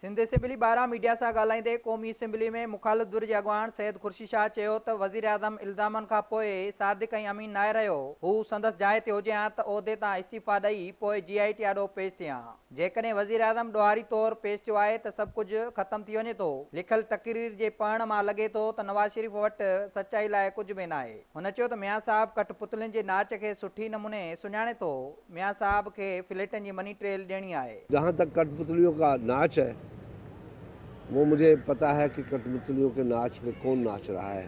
Sindh assembly 12 media से ॻाल्हाईंदे क़ौमी असेंबली में मुखालिफ़ धुर जे अॻवान सैयद खुर्शीद शाह चयो त वज़ीर आज़म इल्ज़ामनि खां पोइ सादिक ऐं अमीन नाहे रहियो। हू संदसि जाइ ते हुजे हा त उहिदे तां इस्तीफ़ा ॾेई पोइ GIT आॾो पेश थिए हा। जेकॾहिं वज़ीर आज़म ॾोहारी तौरु पेश थियो आहे त सभु कुझु ख़तमु थी वञे थो। लिखियल तक़रीर जे पढ़ण मां लॻे थो त नवाज़ शरीफ़ वटि सचाई लाइ कुझु बि नाहे। हुन चयो त मियां साहब कठपुतलियुनि जे नाच खे सुठी नमूने सुञाणे थो। मियां साहब खे फ्लैटनि जी मनी ट्रेल ॾियणी आहे। जहाँ तक कठपुतलियों का नाच है, वो मुझे पता है कि कठपुतलियों के नाच में कौन नाच रहा है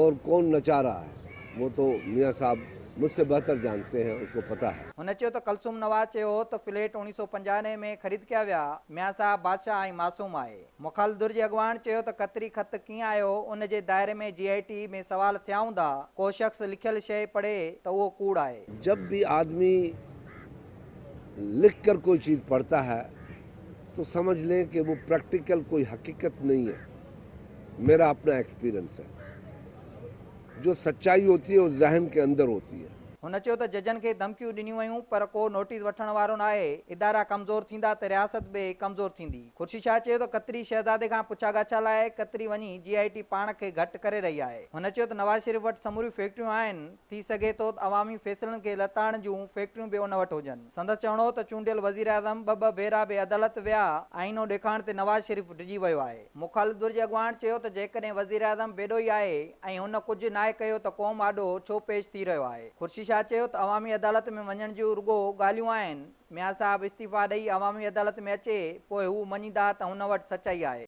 और कौन नचा रहा है। वो तो मियाँ साहब मुझसे बेहतर जानते हैं, उसको पता है। हुन चयो त कलसुम नवाज़ चयो त फ्लैट 1995 में ख़रीद कया विया। मियां साहब बादशाह ऐं मासूम आहे। मुखालिफ़ धुर जे अॻवान चयो त कतरी ख़त कीअं आयो उन जे दायरे में GIT में सवाल थिया हूंदा। को शख़्स लिखियल शइ पढ़े त उहो कूड़ आहे। जब भी आदमी लिख कर कोई चीज़ पढ़ता है तो समझ लें कि वो प्रैक्टिकल कोई हकीकत नहीं है। मेरा अपना एक्सपीरियंस है। जो सच्चाई होती है वो जहन के अंदर होती है। हुन चयो त जजनि खे धमकियूं ॾिनियूं वयूं पर को नोटिस वठण वारो न आहे। इदारा कमज़ोर थींदा त रियासत बि कमज़ोर थींदी। खुर्शीद शाह चयो त कतरी शहज़ादे खां पुछा गाछा लाइ कतरी वञी GIT पाण खे घटि करे रही आहे। हुन चयो त नवाज़ शरीफ़ वटि समूरियूं फैक्ट्रियूं आहिनि। थी सघे थो त अवामी फ़ैसिलनि खे लताड़ण जूं फैक्ट्रियूं बि उन वटि हुजनि। संदसि चवणो त चूंडियल वज़ीर आज़म ॿ भेरा बि अदालत विया। आईनो ॾेखारण ते नवाज़ शरीफ़ डिॼी वियो आहे। मुखालिफ़ धुर जे अॻवान चयो त जेकॾहिं वज़ीर आज़म बेॾो ई आहे ऐं हुन कुझु नाहे कयो त क़ौम आॾो छो पेश थी रहियो आहे। खुर्शीद शाह चयो त अवामी अदालत में वञण जूं रुॻो ॻाल्हियूं आहिनि। मियां साहब इस्तीफ़ा ॾेई अवामी अदालत में अचे पोइ हू मञींदा त हुन वटि सचाई आहे।